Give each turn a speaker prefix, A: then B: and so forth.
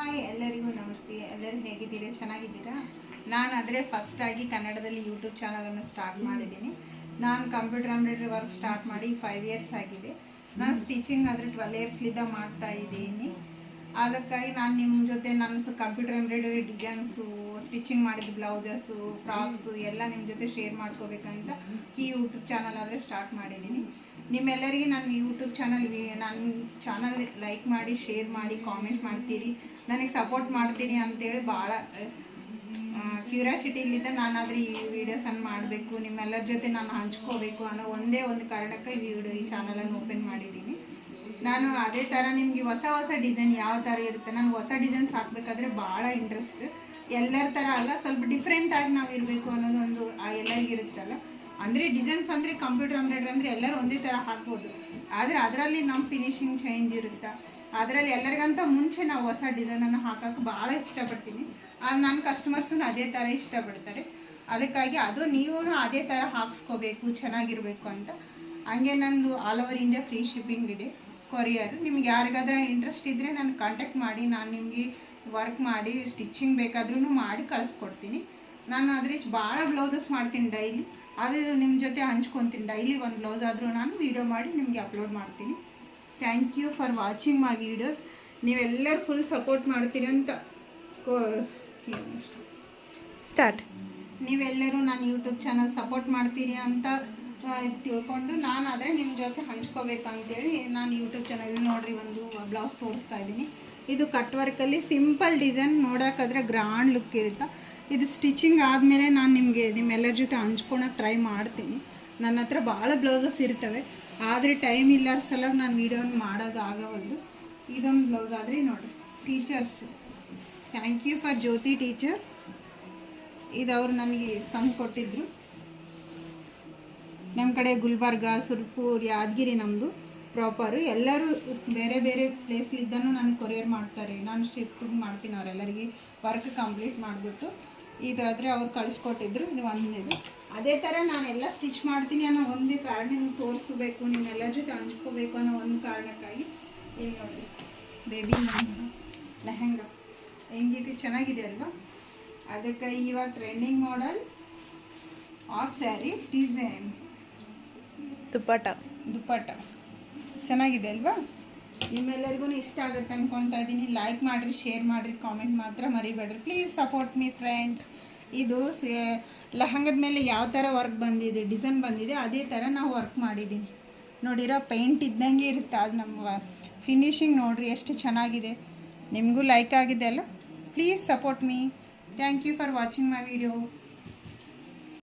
A: Hi ಎಲ್ಲರಿಗೂ ನಮಸ್ತೆ. ಎಲ್ಲರೂ ಹೇಗಿದ್ದೀರಾ? ಚೆನ್ನಾಗಿದ್ದೀರಾ? ನಾನು ಆದರೆ ಫಸ್ಟಾಗಿ ಕನ್ನಡದಲ್ಲಿ ಯೂಟ್ಯೂಬ್ ಚಾನಲನ್ನು ಸ್ಟಾರ್ಟ್ ಮಾಡಿದ್ದೀನಿ. ನಾನು ಕಂಪ್ಯೂಟರ್ ಎಂಬ್ರಾಯ್ಡ್ರಿ ವರ್ಕ್ ಸ್ಟಾರ್ಟ್ ಮಾಡಿ 5 ಇಯರ್ಸ್ ಆಗಿದೆ. ನಾನು ಸ್ಟಿಚಿಂಗ್ ಆದರೆ 12 ಇಯರ್ಸ್ಲಿಂದ ಮಾಡ್ತಾ ಇದ್ದೀನಿ. ಅದಕ್ಕಾಗಿ ನಾನು ನಿಮ್ಮ ಜೊತೆ ನನ್ನ ಕಂಪ್ಯೂಟರ್ ಎಂಬ್ರಾಯ್ಡ್ರಿ ಡಿಸೈನ್ಸು, ಸ್ಟಿಚಿಂಗ್ ಮಾಡಿದ ಬ್ಲೌಸಸ್ಸು, ಫ್ರಾಕ್ಸು ಎಲ್ಲ ನಿಮ್ಮ ಜೊತೆ ಶೇರ್ ಮಾಡ್ಕೋಬೇಕಂತ ಈ ಯೂಟ್ಯೂಬ್ ಚಾನಲ್ ಆದರೆ ಸ್ಟಾರ್ಟ್ ಮಾಡಿದ್ದೀನಿ. ನಿಮ್ಮೆಲ್ಲರಿಗೆ ನನ್ನ ಯೂಟ್ಯೂಬ್ ಚಾನಲ್ ಲೈಕ್ ಮಾಡಿ, ಶೇರ್ ಮಾಡಿ, ಕಾಮೆಂಟ್ ಮಾಡ್ತೀರಿ, ನನಗೆ ಸಪೋರ್ಟ್ ಮಾಡ್ತೀರಿ ಅಂತೇಳಿ ಭಾಳ ಕ್ಯೂರಿಯಾಸಿಟಿಲಿದ್ದ ನಾನಾದರೆ ಈ ವಿಡಿಯೋಸನ್ನು ಮಾಡಬೇಕು, ನಿಮ್ಮೆಲ್ಲರ ಜೊತೆ ನಾನು ಹಂಚ್ಕೋಬೇಕು ಅನ್ನೋ ಒಂದೇ ಒಂದು ಕಾರಣಕ್ಕೆ ಈ ಚಾನಲನ್ನು ಓಪನ್ ಮಾಡಿದ್ದೀನಿ. ನಾನು ಅದೇ ಥರ ನಿಮಗೆ ಹೊಸ ಡಿಸೈನ್ ಯಾವ ಥರ ಇರುತ್ತೆ, ನನಗೆ ಹೊಸ ಡಿಸೈನ್ಸ್ ಹಾಕಬೇಕಾದ್ರೆ ಭಾಳ ಇಂಟ್ರೆಸ್ಟ್. ಎಲ್ಲರ ಥರ ಅಲ್ಲ, ಸ್ವಲ್ಪ ಡಿಫ್ರೆಂಟಾಗಿ ನಾವು ಇರಬೇಕು ಅನ್ನೋದೊಂದು ಎಲ್ಲರಿಗಿರುತ್ತಲ್ಲ. ಅಂದರೆ ಡಿಸೈನ್ಸ್ ಅಂದರೆ ಕಂಪ್ಯೂಟರ್ ಎಂಬ್ರಾಯ್ಡ್ರಿ ಅಂದರೆ ಎಲ್ಲರೂ ಒಂದೇ ಥರ ಹಾಕ್ಬೋದು, ಆದರೆ ಅದರಲ್ಲಿ ನಮ್ಮ ಫಿನಿಶಿಂಗ್ ಚೇಂಜ್ ಇರುತ್ತೆ. ಅದರಲ್ಲಿ ಎಲ್ಲರಿಗಂತ ಮುಂಚೆ ನಾವು ಹೊಸ ಡಿಸೈನನ್ನು ಹಾಕೋಕ್ಕೆ ಭಾಳ ಇಷ್ಟಪಡ್ತೀನಿ. ನನ್ನ ಕಸ್ಟಮರ್ಸೂ ಅದೇ ಥರ ಇಷ್ಟಪಡ್ತಾರೆ. ಅದಕ್ಕಾಗಿ ಅದು ನೀವು ಅದೇ ಥರ ಹಾಕ್ಸ್ಕೋಬೇಕು, ಚೆನ್ನಾಗಿರಬೇಕು ಅಂತ. ಹಂಗೆ ನಂದು all over India free shipping ಇದೆ, ಕೊರಿಯರ್. ನಿಮ್ಗೆ ಯಾರಿಗಾದ್ರೂ ಇಂಟ್ರೆಸ್ಟ್ ಇದ್ದರೆ ನಾನು ಕಾಂಟ್ಯಾಕ್ಟ್ ಮಾಡಿ, ನಾನು ನಿಮಗೆ ವರ್ಕ್ ಮಾಡಿ ಸ್ಟಿಚಿಂಗ್ ಬೇಕಾದ್ರೂ ಮಾಡಿ ಕಳಿಸ್ಕೊಡ್ತೀನಿ. ನಾನು ಅದ್ರ ಭಾಳ ಬ್ಲೌಸಸ್ ಮಾಡ್ತೀನಿ ಡೈಲಿ, ಅದು ನಿಮ್ಮ ಜೊತೆ ಹಂಚ್ಕೊತೀನಿ. ಡೈಲಿ ಒಂದು ಬ್ಲೌಸ್ ಆದರೂ ನಾನು ವೀಡಿಯೋ ಮಾಡಿ ನಿಮಗೆ ಅಪ್ಲೋಡ್ ಮಾಡ್ತೀನಿ. Thank you for watching my videos. ನೀವೆಲ್ಲರೂ ಫುಲ್ ಸಪೋರ್ಟ್ ಮಾಡ್ತೀರಿ ಅಂತ ಸ್ಟಾರ್ಟ್. ನೀವೆಲ್ಲರೂ ನಾನು ಯೂಟ್ಯೂಬ್ ಚಾನಲ್ ಸಪೋರ್ಟ್ ಮಾಡ್ತೀರಿ ಅಂತ ತಿಳ್ಕೊಂಡು ನಾನು ಆದರೆ ನಿಮ್ಮ ಜೊತೆ ಹಂಚ್ಕೋಬೇಕಂತೇಳಿ ನಾನು ಯೂಟ್ಯೂಬ್ ಚಾನಲ್ ನೋಡಿರಿ ಒಂದು ಬ್ಲೌಸ್ ತೋರಿಸ್ತಾ ಇದ್ದೀನಿ. ಇದು ಕಟ್ ವರ್ಕಲ್ಲಿ ಸಿಂಪಲ್ ಡಿಸೈನ್, ನೋಡೋಕ್ಕಾದ್ರೆ ಗ್ರ್ಯಾಂಡ್ ಲುಕ್ ಇರುತ್ತೆ. ಇದು ಸ್ಟಿಚಿಂಗ್ ಆದಮೇಲೆ ನಾನು ನಿಮ್ಮೆಲ್ಲರ ಜೊತೆ ಹಂಚ್ಕೊಳಕ್ಕೆ ಟ್ರೈ ಮಾಡ್ತೀನಿ. ನನ್ನ ಹತ್ರ ಭಾಳ ಬ್ಲೌಸಸ್ ಇರ್ತವೆ, ಆದರೆ ಟೈಮ್ ಇಲ್ಲ ಸಲ ನಾನು ವೀಡಿಯೋನ ಮಾಡೋದು ಆಗವಲ್ದು. ಇದೊಂದು ಬ್ಲೌಸ್ ಆದರೆ ನೋಡಿರಿ, teachers. Thank you for Jyoti teacher. ಇದು ಅವರು ನನಗೆ ತಂದು ಕೊಟ್ಟಿದ್ರು. ನಮ್ಮ ಕಡೆ ಗುಲ್ಬರ್ಗ, ಸುರ್ಪುರ್, ಯಾದಗಿರಿ ನಮ್ಮದು ಪ್ರಾಪರು. ಎಲ್ಲರೂ ಬೇರೆ ಬೇರೆ ಪ್ಲೇಸ್ಲಿದ್ದನೂ ನನಗೆ ಕೊರಿಯರ್ ಮಾಡ್ತಾರೆ, ನಾನು ಶಿಫ್ಟಿಂಗ್ ಮಾಡ್ತೀನಿ ಅವರೆಲ್ಲರಿಗೆ ವರ್ಕ್ ಕಂಪ್ಲೀಟ್ ಮಾಡಿಬಿಟ್ಟು. ಇದಾದರೆ ಅವ್ರು ಕಳಿಸ್ಕೊಟ್ಟಿದ್ರು. ಇದು ಒಂದೇದು. ಅದೇ ಥರ ನಾನೆಲ್ಲ ಸ್ಟಿಚ್ ಮಾಡ್ತೀನಿ ಅನ್ನೋ ಒಂದೇ ಕಾರಣ ನಿಮ್ಗೆ ತೋರಿಸ್ಬೇಕು, ನಿಮ್ಮೆಲ್ಲರ ಜೊತೆ ಹಂಚ್ಕೋಬೇಕು ಅನ್ನೋ ಒಂದು ಕಾರಣಕ್ಕಾಗಿ ಇಲ್ಲಿ ನೋಡಿ ಬೇಬಿ ಲೆಹಂಗಾ ಹೆಂಗಿದೆ, ಚೆನ್ನಾಗಿದೆ ಅಲ್ವಾ? ಅದಕ್ಕೆ ಇವಾಗ trending model of saree design dupatta ಚೆನ್ನಾಗಿದೆ ಅಲ್ವಾ? ನಿಮ್ಮೆಲ್ಲರಿಗೂ ಇಷ್ಟ ಆಗುತ್ತೆ ಅಂದ್ಕೊಳ್ತಾ ಇದ್ದೀನಿ. ಲೈಕ್ ಮಾಡಿರಿ, ಶೇರ್ ಮಾಡಿರಿ, ಕಾಮೆಂಟ್ ಮಾತ್ರ ಮರಿಬೇಡ್ರಿ. Please support me friends. ಇದು ಲೆಹಂಗದ ಮೇಲೆ ಯಾವ ಥರ ವರ್ಕ್ ಬಂದಿದೆ, ಡಿಸೈನ್ ಬಂದಿದೆ, ಅದೇ ಥರ ನಾವು ವರ್ಕ್ ಮಾಡಿದ್ದೀನಿ. ನೋಡಿರೋ ಪೇಂಟ್ ಇದ್ದಂಗೆ ಇರುತ್ತೆ. ಅದು ನಮ್ಮ ಫಿನಿಶಿಂಗ್ ನೋಡಿರಿ ಎಷ್ಟು ಚೆನ್ನಾಗಿದೆ. ನಿಮಗೂ ಲೈಕ್ ಆಗಿದೆ ಅಲ್ಲ? Please support me. Thank you for watching my video.